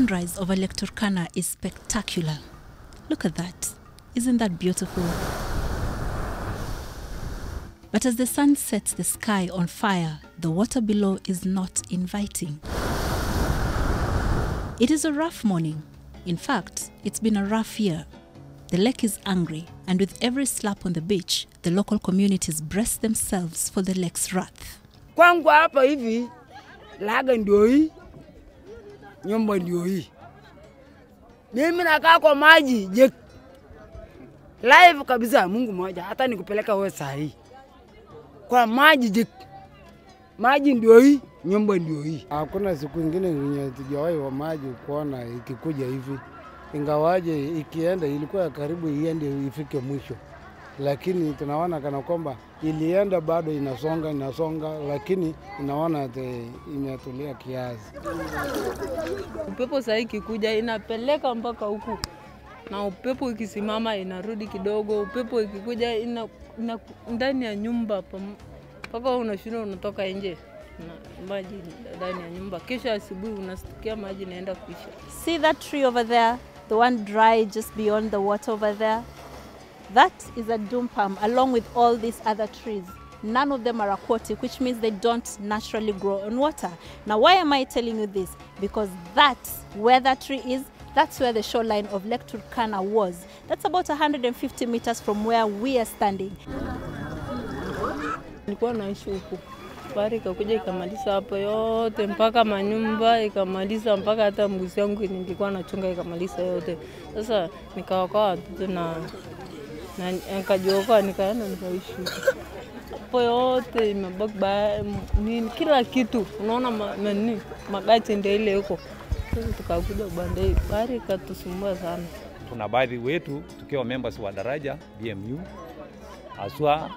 sunrise over Lake Turkana is spectacular. Look at that. Isn't that beautiful? But as the sun sets the sky on fire, the water below is not inviting. It is a rough morning. In fact, it's been a rough year. The lake is angry, and with every slap on the beach, the local communities brace themselves for the lake's wrath. Kwangu hapa hivi, laga ndio hii, nyumba ndio hii. Mimi nakaa kwa maji, je, live kabisa, Mungu mmoja, hata nikupeleka wewe saa hii. Kwa maji je, maji ndio hii, nyumba ndio hii. Hakuna siku nyingine yenye tujawahi wa maji kuona ikikuja hivi. Ingawaje ikienda ilikuwa karibu iende ifike mwisho. Lakini tunaona kana kwamba ilienda bado inasonga, lakini inaona imetulia kiasi. Upepo sasa ikikuja inapeleka mpaka huku. Na upepo ikisimama inarudi kidogo. Upepo ikikuja ndani ya nyumba mpaka unashinda unatoka nje. Na maji ndani ya nyumba. Kesho asubuhi unasikia maji inaenda kuisha. See that tree over there? The one dry just beyond the water over there? That is a doom palm along with all these other trees. None of them are aquatic, which means they don't naturally grow on water. Now, why am I telling you this? Because that's where that tree is. That's where the shoreline of Lake Turkana was. That's about 150 meters from where we are standing. Nilikuwa naishi huko. Bahari ikakuja ikamaliza hapo yote mpaka manyumba, ikamaliza mpaka hata mbuzi yangu nilikuwa nachunga ikamaliza yote. Sasa nikaokoa watoto na nikajiokoa nikaenda nikaishi. Hapo yote imebaki kila kitu. Unaona Magadi ndio ile huko. Sasa tukakuja Bandei, bahari ikatusumbua sana. Tuna baadhi wetu tukiwa members wa daraja BMU aswa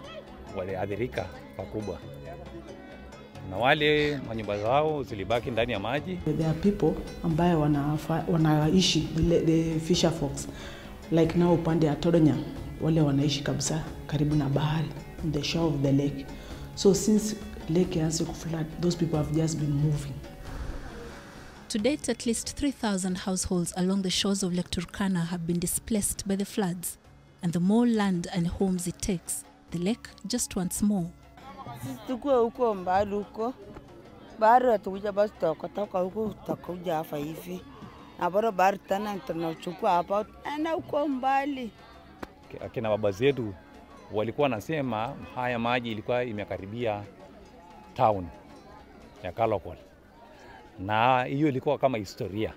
waliathirika pakubwa. Na wale manyumba zao zilibaki ndani ya maji. There are people ambayo wanaishi the fisher folks like now upande ya Todonya, wale wanaishi kabisa karibu na bahari on the shore of the lake. So since lake has flood, those people have just been moving. To date, at least 3,000 households along the shores of Lake Turkana have been displaced by the floods, and the more land and homes it takes, the lake just wants more. Tukua huko mbali huko. Bahari atakuja basi toka huko utakuja hapa hivi. Na bado bahari tena tunachukua hapa na huko mbali. Akina baba zetu walikuwa nasema haya maji ilikuwa imekaribia town ya Kalokol. Na hiyo ilikuwa kama historia.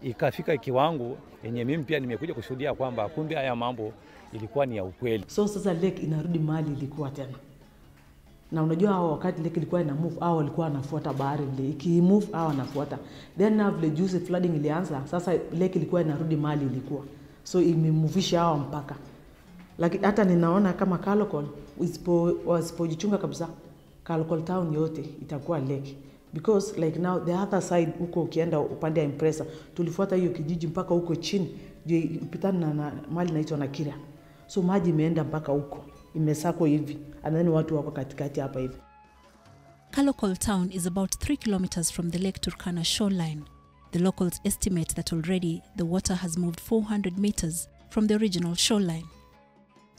Ikafika kiwango yenye mimi pia nimekuja kushuhudia kwamba kumbe haya mambo ilikuwa ni ya ukweli. So sasa lake inarudi mahali ilikuwa tena. Na unajua wakati lake ilikuwa ina move, hao walikuwa wanafuata bahari ile. Ikimove hao wanafuata. Then now vile juice flooding ilianza, sasa lake ilikuwa inarudi mahali ilikuwa. So imemovisha hao mpaka. Lakini hata ninaona kama Kalokol wasipojichunga kabisa, Kalokol town yote itakuwa lake. Because like now the other side huko ukienda upande ya Impresa, tulifuata hiyo kijiji mpaka huko chini, ndio ipitana na mali inaitwa Nakira. So maji imeenda mpaka huko. Imesako hivi, and then watu wako katikati hapa hivi. Kalokol town is about 3 kilometers from the Lake Turkana shoreline. The locals estimate that already the water has moved 400 meters from the original shoreline.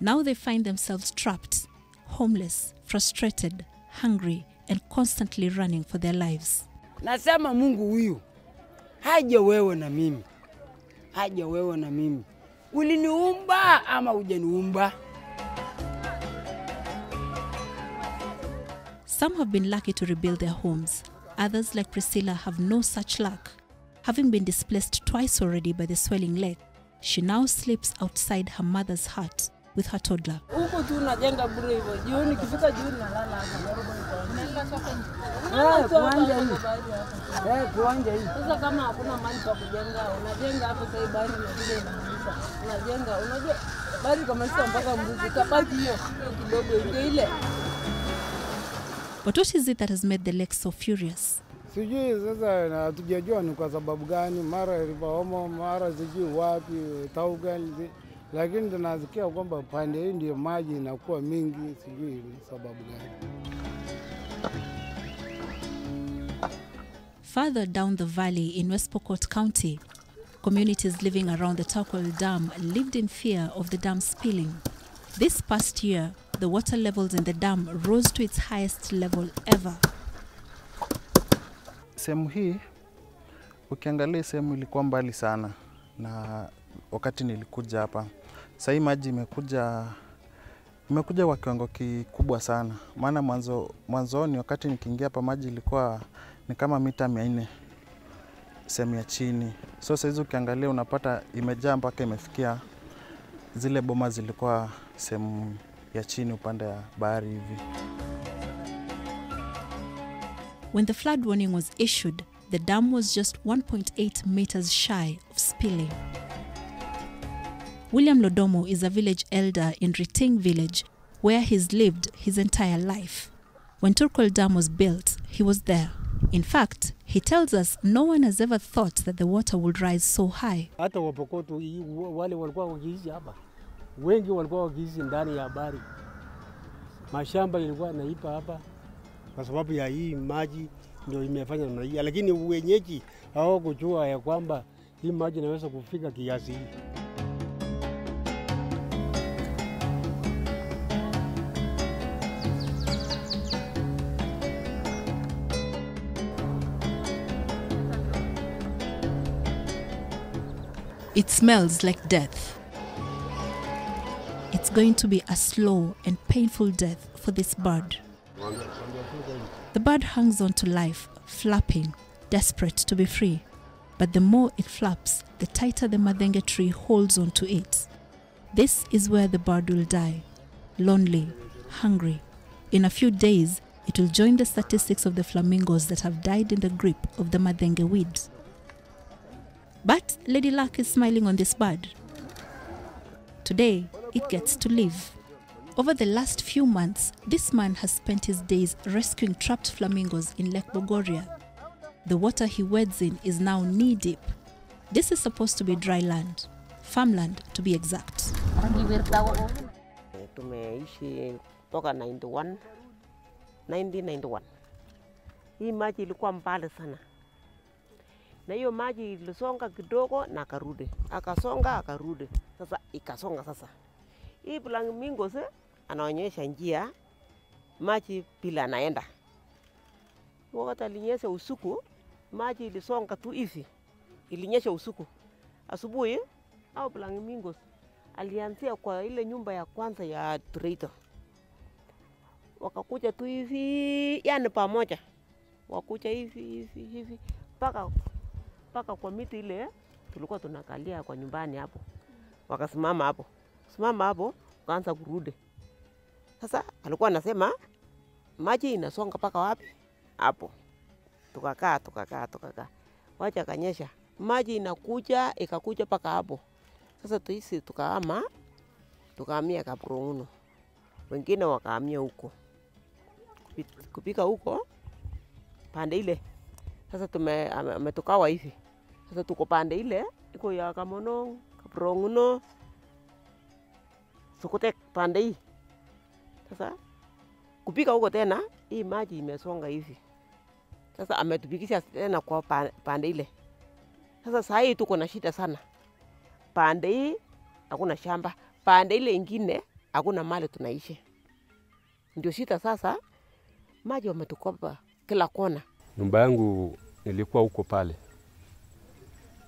Now they find themselves trapped, homeless, frustrated, hungry, and constantly running for their lives. Nasema Mungu huyu, haja wewe na mimi. Haja wewe na mimi. Uliniumba ama hujaniumba? Some have been lucky to rebuild their homes. Others, like Priscilla, have no such luck. Having been displaced twice already by the swelling lake, she now sleeps outside her mother's hut with her toddler. Huko tu najenga bure hivyo. Jioni kifika jioni nalala hapa. Kuanja hii. Sasa kama hakuna mahali pa kujenga, unajenga hapo sasa bahari inakuja inamaliza. Unajenga, unajua bahari kama sio mpaka mbuzi kabaki hiyo kidogo ile. But what is it that has made the lake so furious? Sijui sasa hatujajua ni kwa sababu gani, mara ilipohomo, mara sijui wapi, Taugan, lakini tunasikia kwamba pande hii ndio maji inakuwa mingi, sijui sababu gani. Further down the valley in West Pokot County, communities living around the Turkana Dam lived in fear of the dam spilling. This past year, the water levels in the dam rose to its highest level ever. Sehemu hii ukiangalia sehemu ilikuwa mbali sana na wakati nilikuja hapa. Sasa hii maji imekuja kwa kiwango kikubwa sana. Maana mwanzoni wakati nikiingia hapa maji ilikuwa ni kama mita 400 sehemu ya chini. So sasa hizo ukiangalia unapata imejaa mpaka imefikia zile boma zilikuwa sehemu ya chini upande ya bahari hivi. When the flood warning was issued, the dam was just 1.8 meters shy of spilling. William Lodomo is a village elder in Riting village, where he's lived his entire life. When Turkana Dam was built, he was there. In fact, he tells us no one has ever thought that the water would rise so high. Hata Wapokoto wale walikuwa wakiishi hapa, wengi walikuwa wakiishi ndani ya bahari. Mashamba ilikuwa naipa hapa kwa sababu ya hii maji ndio imefanya namna hii, lakini wenyeji hawakujua ya kwamba hii maji inaweza kufika kiasi hii. It smells like death. It's going to be a slow and painful death for this bird. The bird hangs on to life, flapping, desperate to be free. But the more it flaps, the tighter the madenge tree holds on to it. This is where the bird will die, lonely, hungry. In a few days, it will join the statistics of the flamingos that have died in the grip of the madenge weed. But Lady Luck is smiling on this bird. Today, it gets to live. Over the last few months, this man has spent his days rescuing trapped flamingos in Lake Bogoria. The water he wades in is now knee-deep. This is supposed to be dry land, farmland to be exact. Tumeishi toka 1991. Hii maji ilikuwa mbali sana. Na hiyo maji ilisonga kidogo na akarudi. Akasonga akarudi. Sasa ikasonga sasa. Hii flamingo anaonyesha njia maji bila anaenda. Wakati alinyesha usiku, maji ilisonga tu hivi. Ilinyesha usiku. Asubuhi au flamingo alianzia kwa ile nyumba ya kwanza ya Traitor. Wakakuja tu hivi, yani pamoja. Wakuja hivi paka kwa miti ile tulikuwa tunakalia kwa nyumbani hapo. Wakasimama hapo. Simama hapo, kaanza kurudi. Sasa alikuwa anasema maji inasonga paka wapi? Hapo. Tukakaa. Wacha kanyesha. Maji ikakuja paka hapo. Sasa tuisi tukahamia Kapronguno. Wengine wakahamia huko. Kupika huko pande ile. Sasa tumetukawa hivi. Sasa tuko pande ile iko ya Kamonong, Kapronguno. Sukotek pande hii. Sasa kupika huko tena hii maji imesonga hivi. Sasa ametupikisha tena kwa pande ile. Sasa saa hii tuko na shida sana. Pande hii hakuna shamba, pande ile ingine hakuna mali tunaishi. Ndio shida sasa, maji wametukopa kila kona. Nyumba yangu nilikuwa huko pale.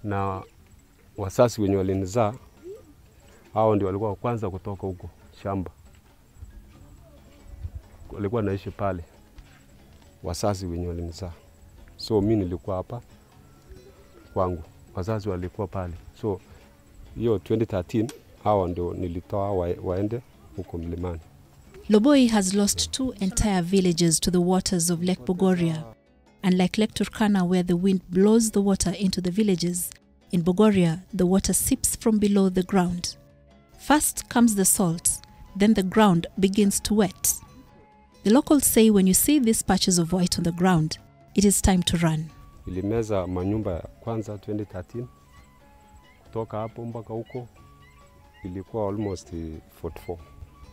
Na wasasi wenye walinizaa hao ndio walikuwa kwanza kutoka huko shamba. Walikuwa naishi pale. Wasasi wenye walinizaa. So mimi nilikuwa hapa kwangu. Wazazi walikuwa pale. So hiyo 2013 hao ndio nilitoa waende huko mlimani. Loboi has lost 2 entire villages to the waters of Lake Bogoria. Unlike Lake Turkana, where the wind blows the water into the villages, in Bogoria, the water seeps from below the ground. First comes the salt, then the ground begins to wet. The locals say when you see these patches of white on the ground, it is time to run. Ilimeza manyumba ya kwanza 2013. Kutoka hapo mpaka huko ilikuwa almost 44.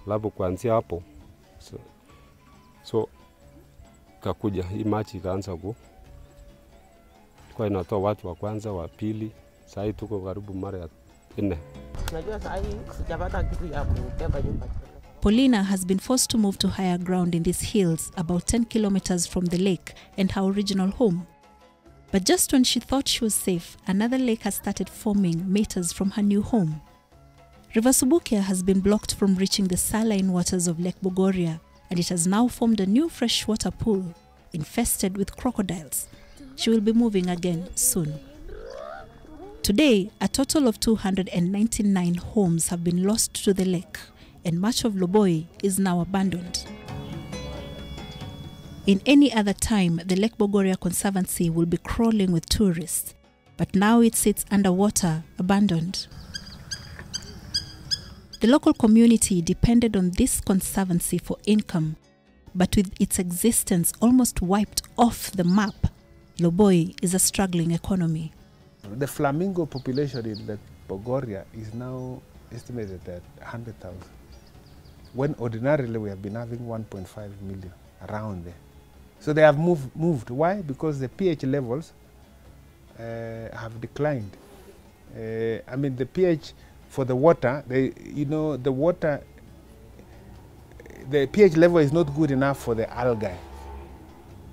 Labu kuanzia hapo so kakuja hii maji ikaanza Kwa inatoa watu wa kwanza, wa pili, sasa tuko karibu mara ya 4. Najua sasa sijapata kitu ya kubeba nyumba. Paulina has been forced to move to higher ground in these hills about 10 kilometers from the lake and her original home. But just when she thought she was safe, another lake has started forming meters from her new home. River Subukia has been blocked from reaching the saline waters of Lake Bogoria, and it has now formed a new freshwater pool, infested with crocodiles. She will be moving again soon. Today, a total of 299 homes have been lost to the lake, and much of Loboi is now abandoned. In any other time, the Lake Bogoria Conservancy will be crawling with tourists, but now it sits underwater, abandoned. The local community depended on this conservancy for income, but with its existence almost wiped off the map, Loboi is a struggling economy. The flamingo population in Lake Bogoria is now estimated at 100,000. When ordinarily we have been having 1.5 million around there. So they have moved. Why? Because the pH levels have declined. I mean, the pH for the water, the pH level is not good enough for the algae,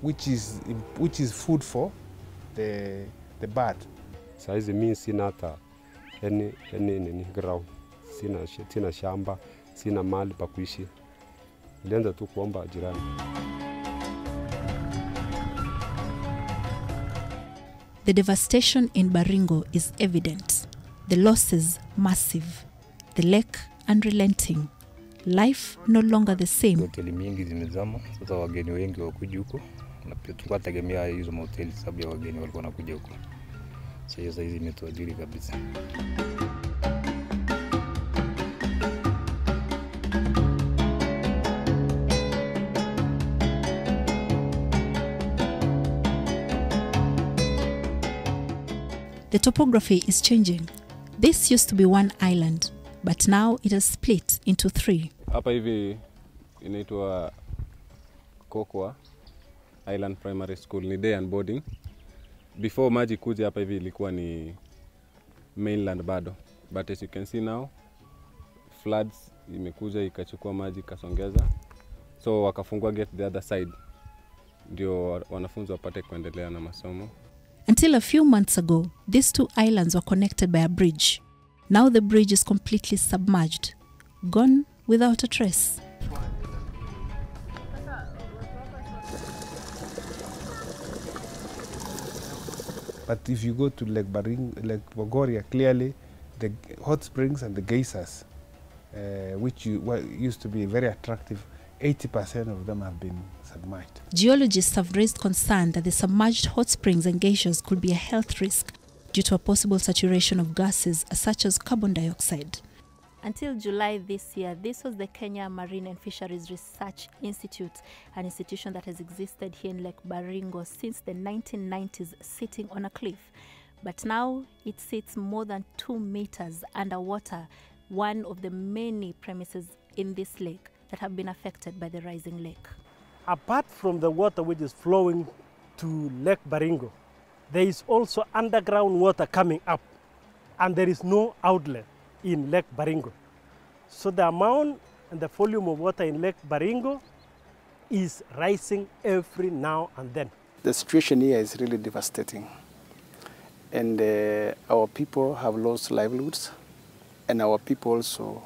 which is food for the bird. Saizi mimi sina hata any ground, sina shamba, sina mali pa kuishi. Nilianza tu kuomba jirani. The devastation in Baringo is evident. The losses massive. The lake unrelenting. Life no longer the same. Hoteli mingi zimezama, sasa wageni wengi wakuja huko. Na pia tulikuwa tegemea hizo mahoteli sababu ya wageni walikuwa wanakuja huko. Sasa hizi imetuadhiri kabisa. The topography is changing. This used to be one island, but now it has split into 3. Hapa hivi inaitwa Kokwa Island Primary School, ni day and boarding. Before maji kuja hapa hivi ilikuwa ni mainland bado. But as you can see now, floods imekuja ikachukua maji kasongeza. So wakafungua gate the other side. Ndio wanafunzi wapate kuendelea na masomo. Until a few months ago, these 2 islands were connected by a bridge. Now the bridge is completely submerged, gone without a trace. But if you go to Lake Bogoria, clearly the hot springs and the geysers, which used to be very attractive, 80% of them have been submerged. Geologists have raised concern that the submerged hot springs and geysers could be a health risk due to a possible saturation of gases such as carbon dioxide. Until July this year, this was the Kenya Marine and Fisheries Research Institute, an institution that has existed here in Lake Baringo since the 1990s, sitting on a cliff. But now it sits more than 2 meters underwater, one of the many premises in this lake that have been affected by the rising lake. Apart from the water which is flowing to Lake Baringo, there is also underground water coming up, and there is no outlet in Lake Baringo. So the amount and the volume of water in Lake Baringo is rising every now and then. The situation here is really devastating, and our people have lost livelihoods, and our people also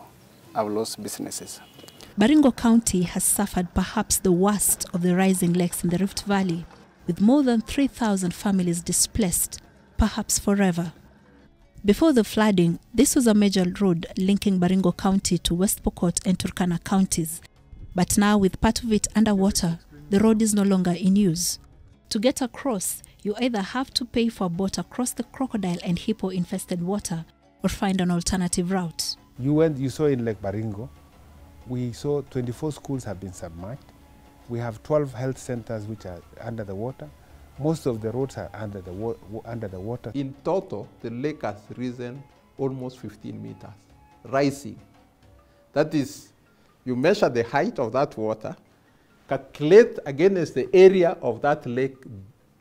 have lost businesses. Baringo County has suffered perhaps the worst of the rising lakes in the Rift Valley, with more than 3,000 families displaced, perhaps forever. Before the flooding, this was a major road linking Baringo County to West Pokot and Turkana counties. But now, with part of it underwater, the road is no longer in use. To get across, you either have to pay for a boat across the crocodile and hippo-infested water or find an alternative route. You saw in Lake Baringo, we saw 24 schools have been submerged. We have 12 health centers which are under the water. Most of the roads are under the water. In total, the lake has risen almost 15 meters, rising. That is, you measure the height of that water, calculate against the area of that lake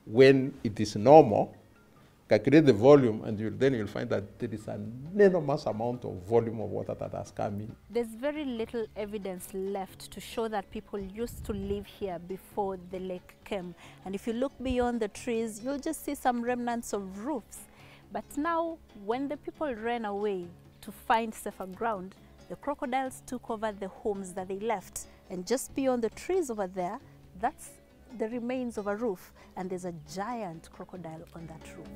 when it is normal, calculate the volume, and then you'll find that there is an enormous amount of volume of water that has come in. There's very little evidence left to show that people used to live here before the lake came. And if you look beyond the trees, you'll just see some remnants of roofs. But now, when the people ran away to find safer ground, the crocodiles took over the homes that they left. And just beyond the trees over there, that's the remains of a roof, and there's a giant crocodile on that roof.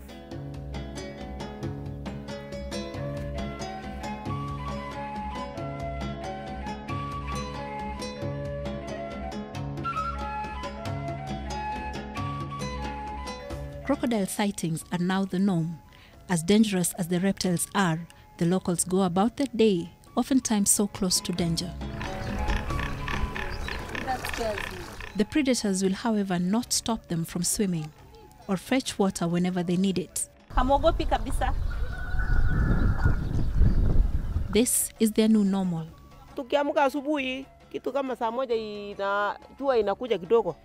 Crocodile sightings are now the norm. As dangerous as the reptiles are, the locals go about their day, oftentimes so close to danger. That scares me. The predators will, however, not stop them from swimming or fetch water whenever they need it. Hamogopi kabisa. This is their new normal. Tukiamka asubuhi, kitu kama saa moja jua inakuja kidogo.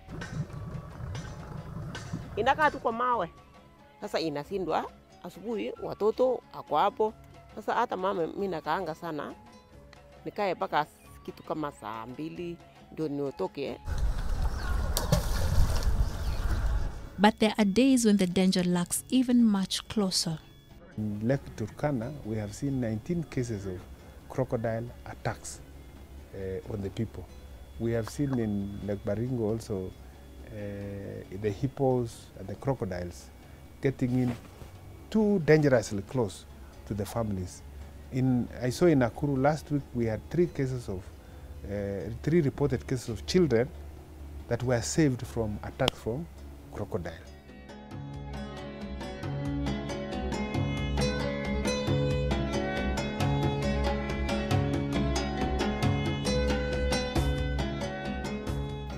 Inakaa tu kwa mawe. Sasa inasindwa asubuhi, watoto ako hapo. Sasa hata mama mimi nakaanga sana. Nikae mpaka kitu kama saa 2 ndio niotoke. But there are days when the danger lurks even much closer. In Lake Turkana, we have seen 19 cases of crocodile attacks on the people. We have seen in Lake Baringo also the hippos and the crocodiles getting in too dangerously close to the families. I saw in Nakuru last week we had 3 reported cases of children that were saved from attacks from crocodile.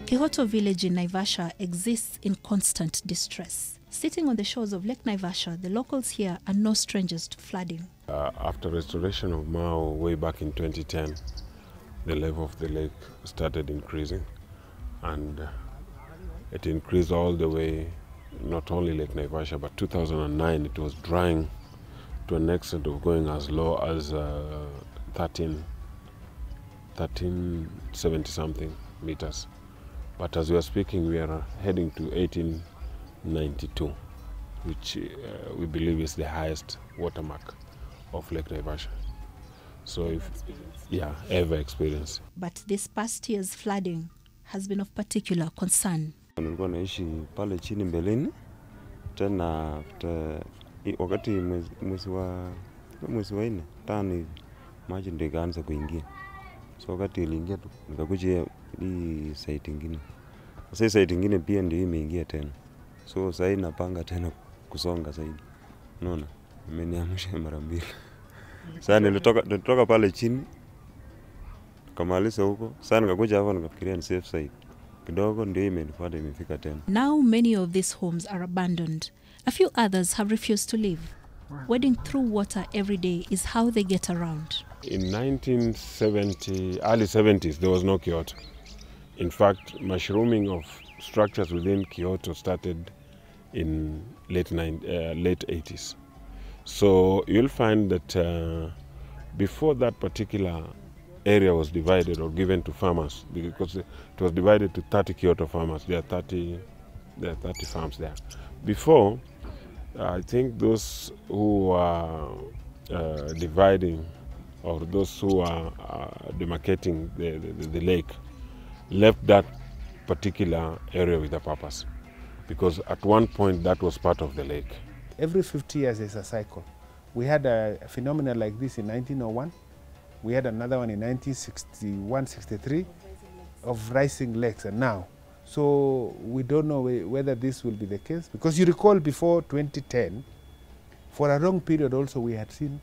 Kihoto village in Naivasha exists in constant distress. Sitting on the shores of Lake Naivasha, the locals here are no strangers to flooding. After restoration of Mao way back in 2010, the level of the lake started increasing, and it increased all the way, not only Lake Naivasha, but 2009 it was drying to an extent of going as low as 1370 something meters. But as we are speaking, we are heading to 1892, which we believe is the highest watermark of Lake Naivasha. So, ever experienced. But this past year's flooding has been of particular concern. Nilikuwa naishi pale chini mbeleni, tena wakati mwezi wa 4 tani maji ndio ikaanza kuingia. So wakati iliingia nikakuja hii site nyingine. Sasa site nyingine pia ndio imeingia tena. So sasa napanga tena kusonga zaidi. Unaona? Imeniamsha mara 2. Sasa nilitoka pale chini kamaliza huko. Sasa nikakuja hapa nikafikiria ni safe side. Kidogo ndio imenifuata imefika tena. Now many of these homes are abandoned. A few others have refused to leave. Wading through water every day is how they get around. In 1970, early 70s, there was no Kyoto. In fact, mushrooming of structures within Kyoto started in late 80s. So you'll find that before that particular area was divided or given to farmers, because it was divided to 30 Kyoto farmers. There are 30 farms there. Before, I think those who are dividing or those who are demarcating the lake left that particular area with a purpose, because at one point that was part of the lake. Every 50 years there's a cycle. We had a phenomenon like this in 1901. We had another one in 1961-63 of rising lakes, and now. So we don't know whether this will be the case, because you recall before 2010, for a long period also we had seen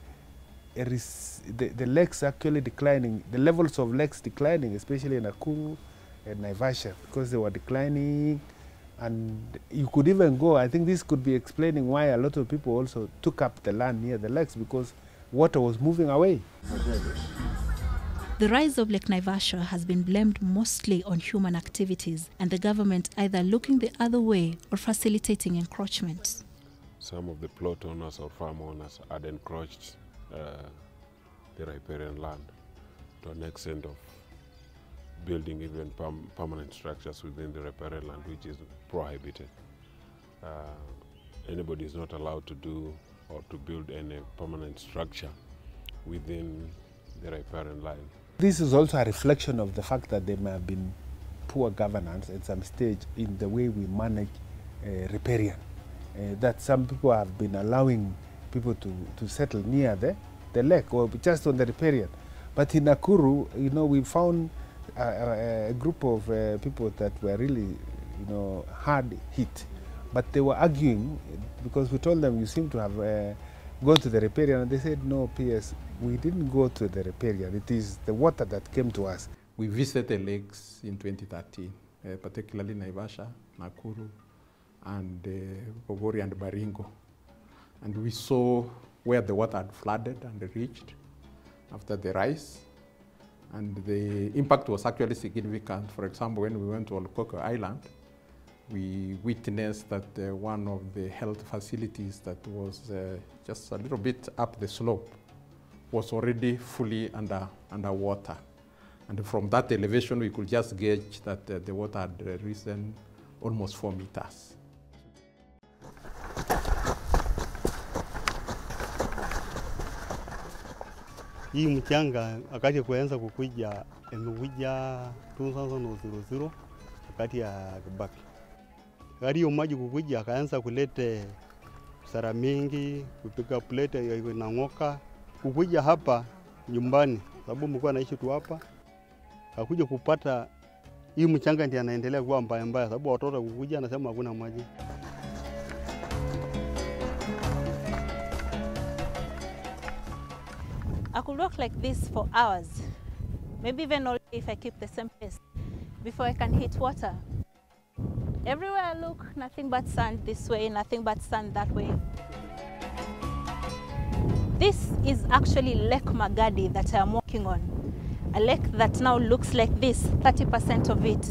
the lakes actually declining, the levels of lakes declining, especially in Nakuru and Naivasha, because they were declining. And you could even go, I think this could be explaining why a lot of people also took up the land near the lakes, because water was moving away. The rise of Lake Naivasha has been blamed mostly on human activities and the government either looking the other way or facilitating encroachment. some of the plot owners or farm owners had encroached the riparian land to an extent of building even permanent structures within the riparian land, which is prohibited. Anybody is not allowed to do or to build any permanent structure within the riparian line. This is also a reflection of the fact that there may have been poor governance at some stage in the way we manage riparian. That some people have been allowing people to settle near the lake or just on the riparian. But in Nakuru, you know, we found a group of people that were really, you know, hard hit. But they were arguing because we told them, you seem to have gone to the riparian, and they said, no, PS, we didn't go to the riparian. It is the water that came to us. We visited the lakes in 2013, particularly Naivasha, Nakuru, and Bogoria and Baringo. And we saw where the water had flooded and reached after the rise. And the impact was actually significant. For example, when we went to Olokoko Island, we witnessed that one of the health facilities that was just a little bit up the slope was already fully underwater. And from that elevation, we could just gauge that the water had risen almost 4 meters. Hii mchanga wakati kuanza kukuja imekuja 2000 wakati ya Kibaki. Gari hiyo maji kukuja akaanza kulete sara mingi, kupiga plate inang'oka. Kukuja hapa nyumbani sababu mlikuwa naishi tu hapa. Akakuja kupata hii mchanga ndiye anaendelea kuwa mbaya mbaya sababu watoto kukuja anasema hakuna maji. I could walk like this for hours, maybe even all day if I keep the same pace, before I can hit water. Everywhere I look, nothing but sand this way, nothing but sand that way. This is actually Lake Magadi that I am walking on. A lake that now looks like this, 30% of it.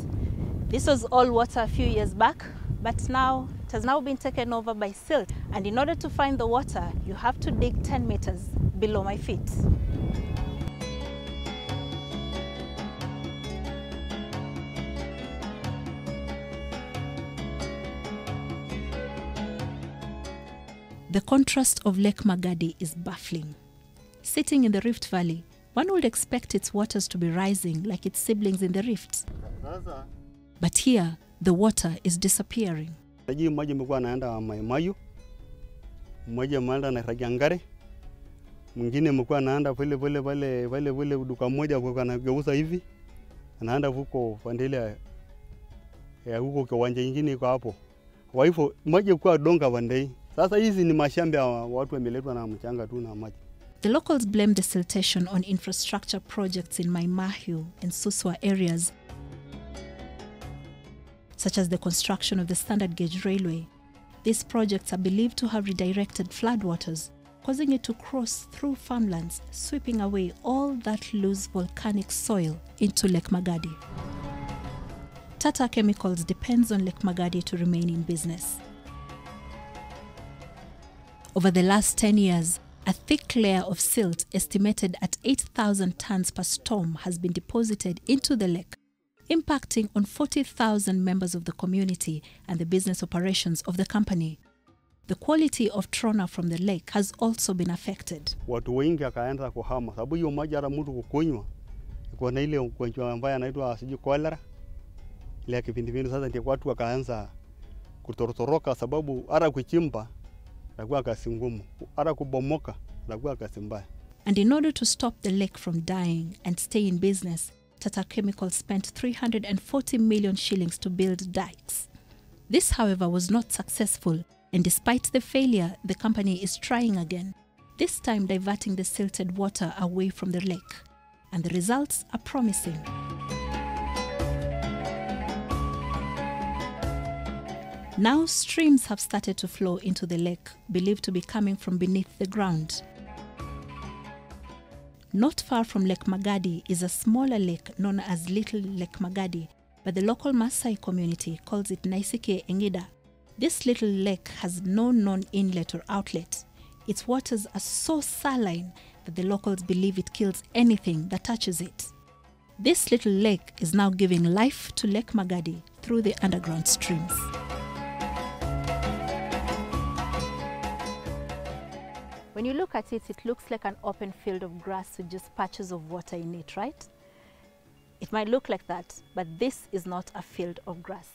This was all water a few years back, but now it has now been taken over by silt. And in order to find the water, you have to dig 10 meters below my feet. The contrast of Lake Magadi is baffling. Sitting in the Rift Valley, one would expect its waters to be rising like its siblings in the rifts. But here, the water is disappearing. Hii maji imekuwa naenda Maimayu, mmoja ameenda na Rajangare, mwingine amekuwa naenda vile duka moja kwa anageuza hivi, anaenda huko pandele ya huko kiwanja nyingine iko hapo. Kwa hivyo maji kwa donga bandei. Sasa hizi ni mashamba ya watu wameletwa na mchanga tu na maji. The locals blame the siltation on infrastructure projects in Maimahiu and Suswa areas, such as the construction of the standard gauge railway. These projects are believed to have redirected floodwaters, causing it to cross through farmlands, sweeping away all that loose volcanic soil into Lake Magadi. Tata Chemicals depends on Lake Magadi to remain in business. Over the last 10 years, a thick layer of silt estimated at 8,000 tons per storm has been deposited into the lake, impacting on 40,000 members of the community and the business operations of the company. The quality of trona from the lake has also been affected. Watu wengi akaanza kuhama sababu hiyo maji hata mtu kukunywa iko na ile ugonjwa ambaye anaitwa sijui cholera. Ile kipindi sasa ndio watu wakaanza kutorotoroka sababu hata kuchimba nakuwa kasi ngumu, hata kubomoka nakuwa kasi mbaya. And in order to stop the lake from dying and stay in business, Tata Chemicals spent 340 million shillings to build dikes. This, however, was not successful, and despite the failure, the company is trying again, this time diverting the silted water away from the lake. And the results are promising. Now streams have started to flow into the lake, believed to be coming from beneath the ground. Not far from Lake Magadi is a smaller lake known as Little Lake Magadi, but the local Maasai community calls it Naisike Engida. This little lake has no known inlet or outlet. Its waters are so saline that the locals believe it kills anything that touches it. This little lake is now giving life to Lake Magadi through the underground streams. When you look at it, it looks like an open field of grass with just patches of water in it, right? It might look like that, but this is not a field of grass.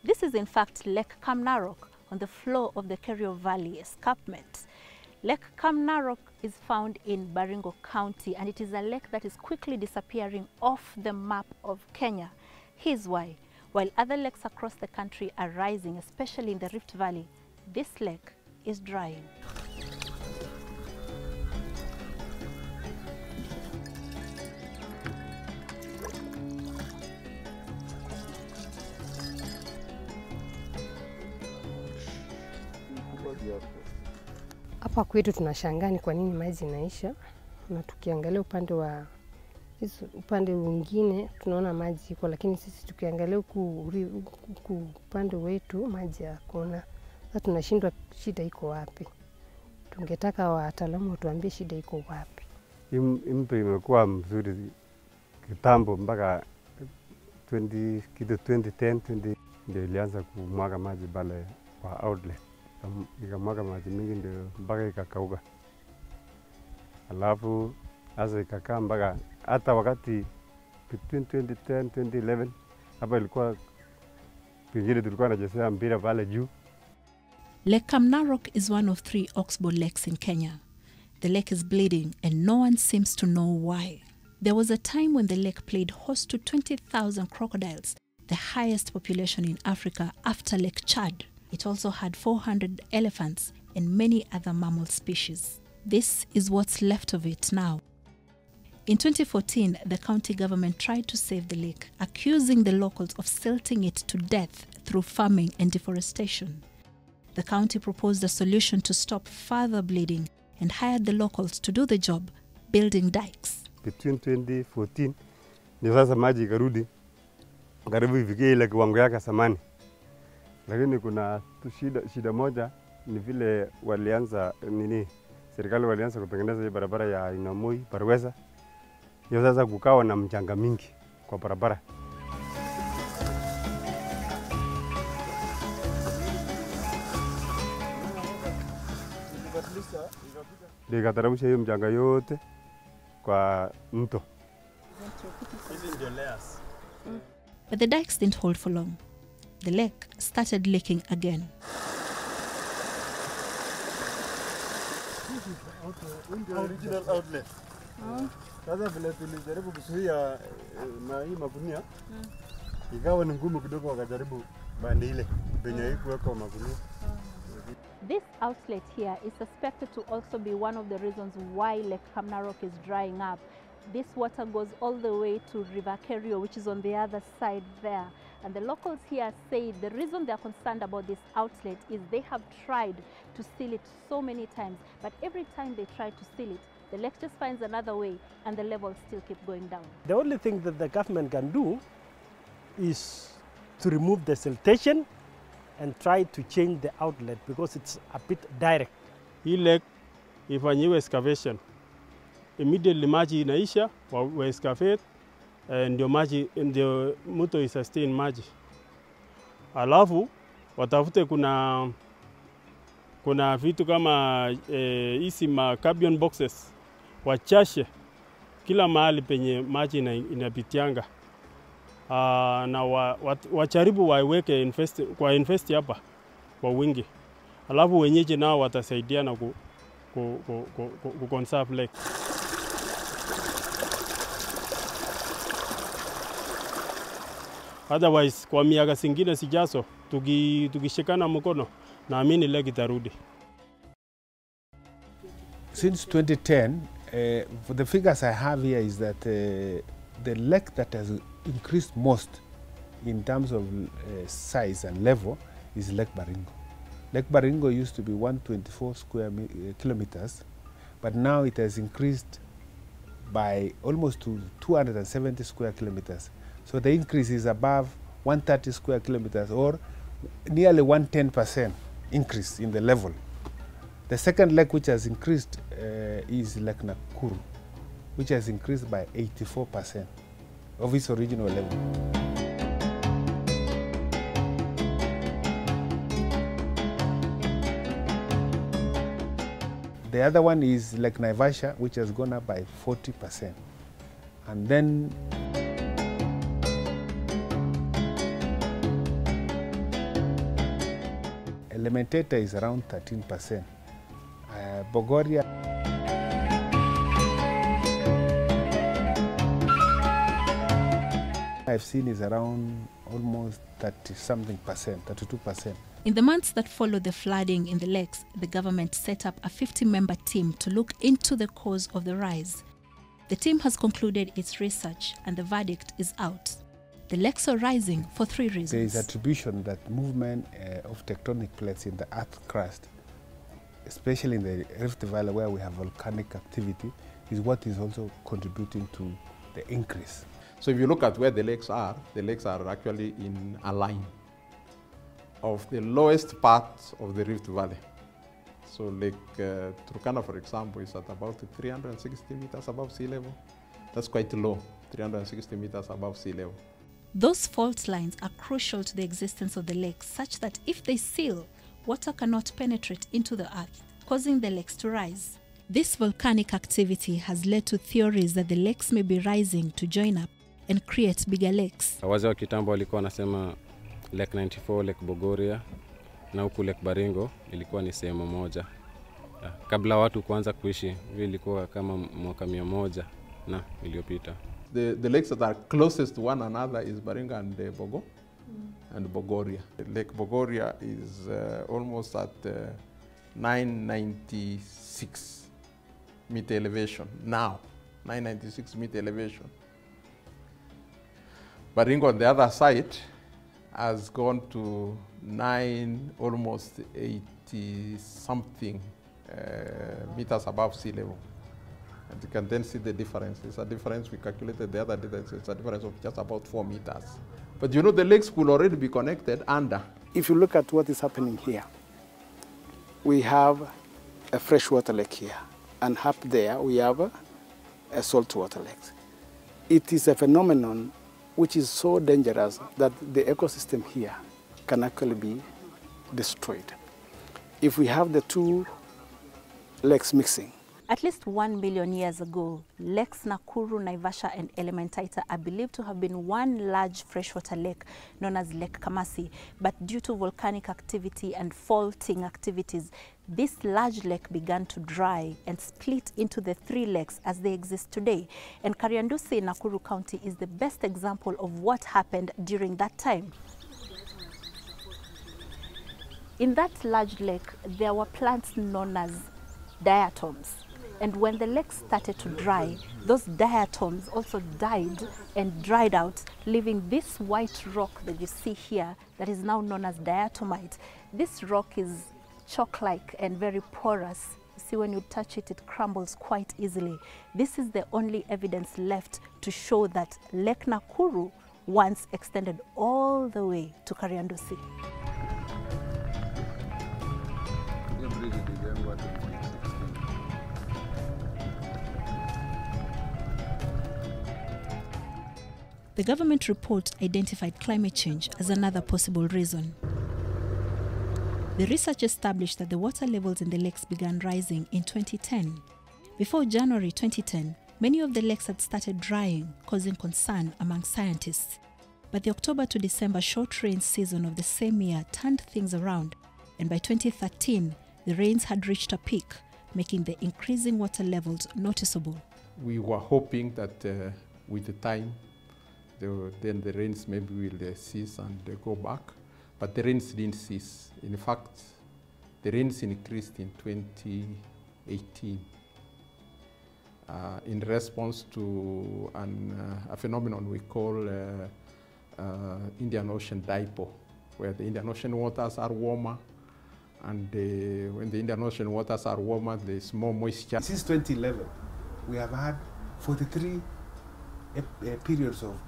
This is in fact Lake Kamnarok on the floor of the Kerio Valley escarpment. Lake Kamnarok is found in Baringo County, and it is a lake that is quickly disappearing off the map of Kenya. Here's why. While other lakes across the country are rising, especially in the Rift Valley, this lake is drying. Hapa kwetu tunashangaa ni kwa nini maji inaisha, na tukiangalia upande mwingine tunaona maji iko, lakini sisi tukiangalia huku upande wetu maji hakuna. Sasa tunashindwa shida iko wapi. Tungetaka wataalamu watuambie shida iko wapi. Mto imekuwa mzuri kitambo mpaka 2010 ndio ilianza kumwaga maji pale kwa outlet. Ikamwaga maji mingi ndio mpaka ikakauka. Alafu sasa ikakaa mpaka hata wakati between 2010 2011 hapa ilikuwa pengine tulikuwa tunachezea mpira pale juu. Lake Kamnarok is one of 3 oxbow lakes in Kenya. The lake is bleeding and no one seems to know why. There was a time when the lake played host to 20,000 crocodiles, the highest population in Africa after Lake Chad. It also had 400 elephants and many other mammal species. This is what's left of it now. In 2014, the county government tried to save the lake, accusing the locals of silting it to death through farming and deforestation. The county proposed a solution to stop further bleeding and hired the locals to do the job, building dikes. Between 2014, ndio sasa maji ikarudi karibu ifikie ile kiwango yake zamani. Lakini kuna shida moja ni vile serikali walianza kutengeneza hii barabara ya Inamoi Parweza. Hiyo sasa kukawa na mchanga mingi kwa barabara. Ndio ikateremsha hiyo mchanga yote kwa mto. But the dikes didn't hold for long. The lake started leaking again. Original outlet. Sasa vile tulijaribu kuzuia hii magunia, ikawa ni ngumu kidogo, wakajaribu bande ile penye ikuweka magunia. This outlet here is suspected to also be one of the reasons why Lake Kamnarok is drying up. This water goes all the way to River Kerio, which is on the other side there. And the locals here say the reason they're concerned about this outlet is they have tried to seal it so many times, but every time they try to seal it, the lake just finds another way and the levels still keep going down. The only thing that the government can do is to remove the siltation and try to change the outlet because it's a bit direct. Hii lake ifanyiwe excavation. Immediately maji inaisha, wa excavate, ndio mto isustain maji. Alafu watafute kuna vitu kama hizi carbon boxes wachashe kila mahali penye maji inapitianga. Na wacharibu waweke invest hapa kwa wingi. Alafu wenyeji nao watasaidia na ku conserve lake. Otherwise, kwa miaka zingine sijazo, tukishikana mkono, naamini lake itarudi. Since 2010, for the figures I have here is that the lake that has increased most in terms of size and level is Lake Baringo. Lake Baringo used to be 124 square kilometers, but now it has increased by almost to 270 square kilometers. So the increase is above 130 square kilometers or nearly 110% increase in the level. The second lake which has increased is Lake Nakuru, which has increased by 84% of its original level. The other one is Lake Naivasha, which has gone up by 40%. And then Elementator is around 13%. Bogoria I've seen is around almost 30-something%, 32%. In the months that followed the flooding in the lakes, the government set up a 50-member team to look into the cause of the rise. The team has concluded its research and the verdict is out. The lakes are rising for 3 reasons. There is attribution that movement of tectonic plates in the earth crust, especially in the Rift Valley where we have volcanic activity, is what is also contributing to the increase. So if you look at where the lakes are actually in a line of the lowest part of the Rift Valley. So Lake Turkana, for example, is at about 360 meters above sea level. That's quite low, 360 meters above sea level. Those fault lines are crucial to the existence of the lakes, such that if they seal, water cannot penetrate into the earth, causing the lakes to rise. This volcanic activity has led to theories that the lakes may be rising to join up and create bigger lakes. Wazee wa kitambo walikuwa wanasema Lake 94, Lake Bogoria na huku Lake Baringo ilikuwa ni sehemu moja. Kabla watu kuanza kuishi, ilikuwa kama mwaka 100 na iliyopita. The lakes that are closest to one another is Baringo and and Bogoria. Lake Bogoria is almost at 996 meter elevation now, 996 meter elevation. Baringo on the other side has gone to almost 80-something meters above sea level. And you can then see the difference. It's a difference, we calculated the other day, it's a difference of just about 4 meters. But you know the lakes could already be connected under. If you look at what is happening here, we have a freshwater lake here, and up there we have a saltwater lake. It is a phenomenon which is so dangerous that the ecosystem here can actually be destroyed. If we have the 2 lakes mixing. At least 1 million years ago, lakes Nakuru, Naivasha and Elementaita are believed to have been one large freshwater lake known as Lake Kamasi. But due to volcanic activity and faulting activities, this large lake began to dry and split into the 3 lakes as they exist today. And Kariandusi in Nakuru County is the best example of what happened during that time. In that large lake, there were plants known as diatoms. And when the lake started to dry, those diatoms also died and dried out, leaving this white rock that you see here that is now known as diatomite. This rock is chalk-like and very porous. You see, when you touch it, it crumbles quite easily. This is the only evidence left to show that Lake Nakuru once extended all the way to Kariandusi. The government report identified climate change as another possible reason. The research established that the water levels in the lakes began rising in 2010. Before January 2010, many of the lakes had started drying, causing concern among scientists. But the October to December short rain season of the same year turned things around, and by 2013, the rains had reached a peak, making the increasing water levels noticeable. We were hoping that with the time, then the rains maybe will cease and go back, but the rains didn't cease. In fact, the rains increased in 2018 in response to a phenomenon we call Indian Ocean dipole, where the Indian Ocean waters are warmer, and when the Indian Ocean waters are warmer, there's more moisture. Since 2011, we have had 43 periods of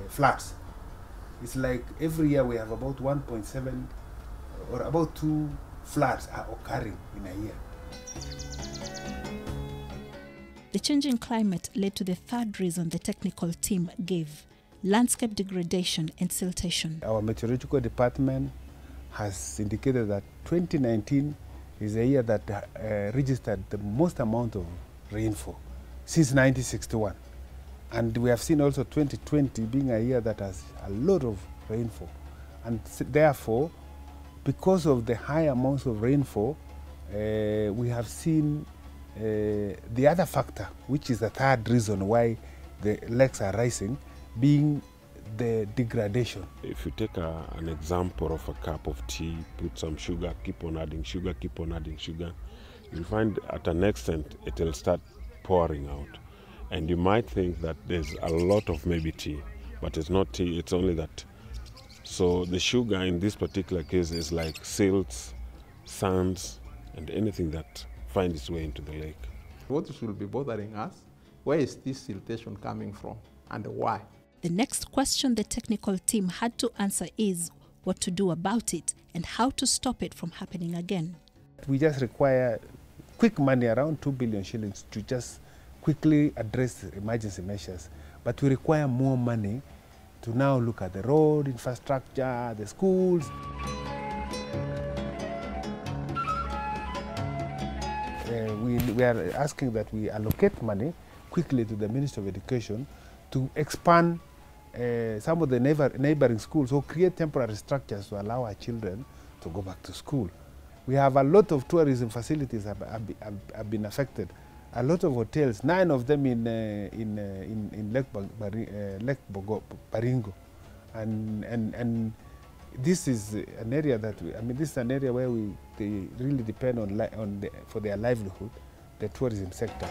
floods. It's like every year we have about 1.7 or about 2 floods are occurring in a year. The changing climate led to the third reason the technical team gave: landscape degradation and siltation. Our meteorological department has indicated that 2019 is a year that registered the most amount of rainfall since 1961. And we have seen also 2020 being a year that has a lot of rainfall. And therefore, because of the high amounts of rainfall, we have seen the other factor, which is the third reason why the lakes are rising, being the degradation. If you take an example of a cup of tea, put some sugar, keep on adding sugar, keep on adding sugar, you'll find at an extent it will start pouring out. And you might think that there's a lot of maybe tea, but it's not tea, it's only that. So the sugar in this particular case is like silts, sands, and anything that finds its way into the lake. What should be bothering us, where is this siltation coming from and why? The next question the technical team had to answer is what to do about it and how to stop it from happening again. We just require quick money, around 2 billion shillings, to just quickly address emergency measures. But we require more money to now look at the road infrastructure, the schools. We are asking that we allocate money quickly to the Ministry of Education to expand some of the neighboring schools or create temporary structures to allow our children to go back to school. We have a lot of tourism facilities have been affected. A lot of hotels, 9 of them in Lake Baringo, and this is an area that this is an area where they really depend on for their livelihood, the tourism sector.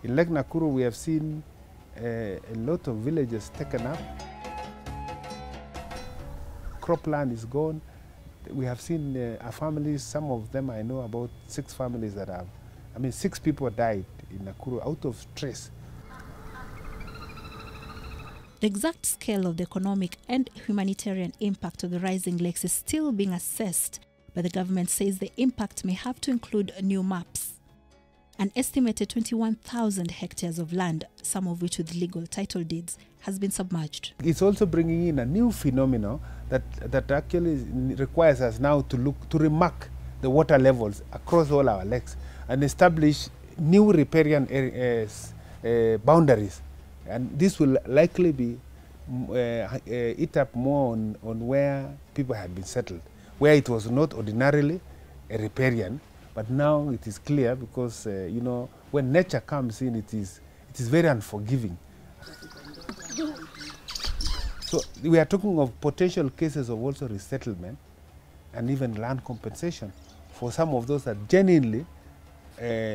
In Lake Nakuru, we have seen a lot of villages taken up. Cropland is gone. We have seen families, some of them I know about 6 families that have, 6 people died in Nakuru out of stress. The exact scale of the economic and humanitarian impact of the rising lakes is still being assessed, but the government says the impact may have to include new maps. An estimated 21,000 hectares of land, some of which with legal title deeds, has been submerged. It's also bringing in a new phenomenon that actually requires us now to remark the water levels across all our lakes and establish new riparian boundaries. And this will likely be eat up more on where people had been settled, where it was not ordinarily a riparian, but now it is clear because when nature comes in, it is very unforgiving. So we are talking of potential cases of also resettlement and even land compensation for some of those that genuinely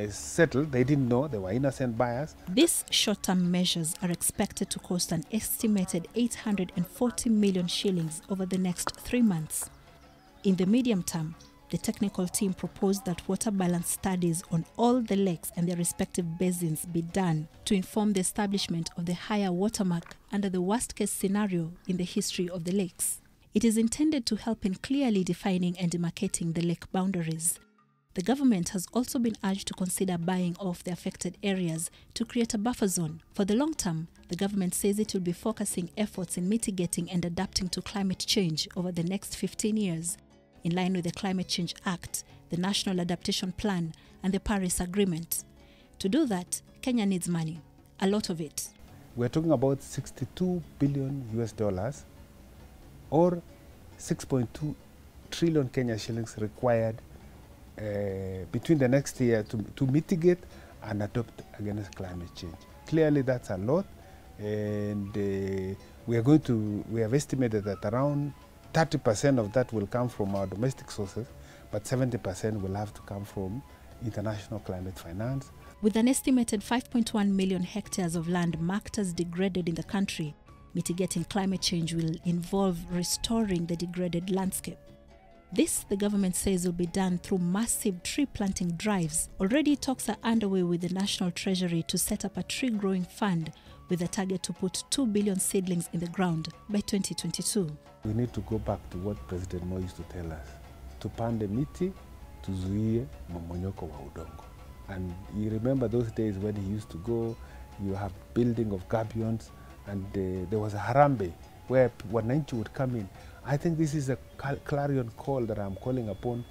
settled. They didn't know, they were innocent buyers. These short-term measures are expected to cost an estimated 840 million shillings over the next 3 months. In the medium term, the technical team proposed that water balance studies on all the lakes and their respective basins be done to inform the establishment of the higher watermark under the worst-case scenario in the history of the lakes. It is intended to help in clearly defining and demarcating the lake boundaries. The government has also been urged to consider buying off the affected areas to create a buffer zone. For the long term, the government says it will be focusing efforts in mitigating and adapting to climate change over the next 15 years, in line with the Climate Change Act, the National Adaptation Plan, and the Paris Agreement. To do that, Kenya needs money, a lot of it. We're talking about $62 billion US, or 6.2 trillion Kenya shillings required between the next year to mitigate and adapt against climate change. Clearly, that's a lot, and we have estimated that around 30% of that will come from our domestic sources, but 70% will have to come from international climate finance. With an estimated 5.1 million hectares of land marked as degraded in the country, mitigating climate change will involve restoring the degraded landscape. This, the government says, will be done through massive tree planting drives. Already talks are underway with the National Treasury to set up a tree growing fund with a target to put 2 billion seedlings in the ground by 2022. We need to go back to what President Moi used to tell us. Tupande miti, tuzuie mmomonyoko wa udongo. And you remember those days when he used to go, you have building of gabions, and there was a harambe where wananchi would come in. I think this is a clarion call that I'm calling upon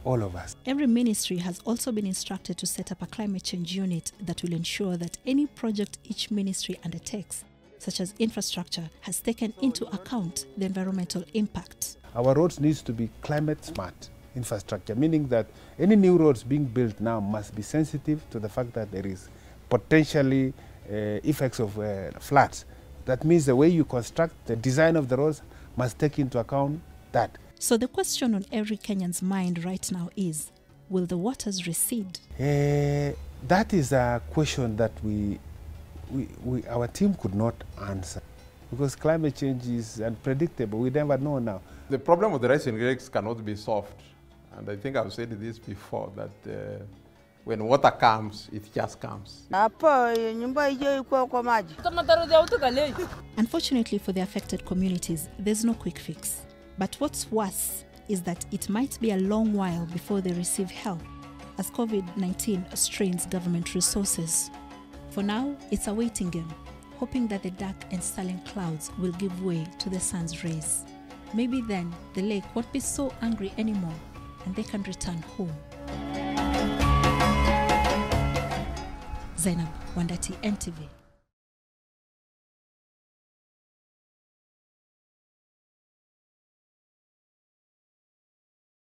all of us. Every ministry has also been instructed to set up a climate change unit that will ensure that any project each ministry undertakes, such as infrastructure, has taken into account the environmental impact. Our roads needs to be climate smart infrastructure, meaning that any new roads being built now must be sensitive to the fact that there is potentially effects of floods. That means the way you construct the design of the roads must take into account that. So the question on every Kenyan's mind right now is, will the waters recede? That is a question that our team could not answer, because climate change is unpredictable. We never know now. The problem with the rising lakes cannot be solved. And I think I've said this before, that when water comes, it just comes. Unfortunately for the affected communities, there's no quick fix. But what's worse is that it might be a long while before they receive help, as COVID-19 strains government resources. For now, it's a waiting game, hoping that the dark and sullen clouds will give way to the sun's rays. Maybe then the lake won't be so angry anymore and they can return home. Zainab Wandati, NTV.